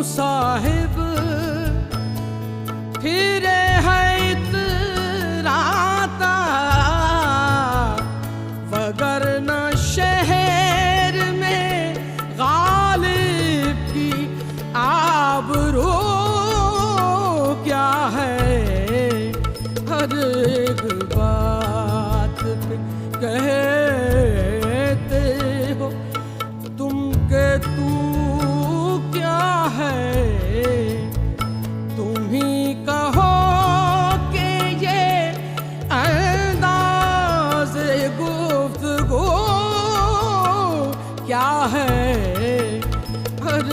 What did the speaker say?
साहिब फिरे है इतराता, वगरना शहर में गालिब की आबरू क्या है। हर एक बात पे कहते हो तुम के तू क्या है, तुम ही कहो कि ये अंदाज़ गुफ्तगू क्या है। हर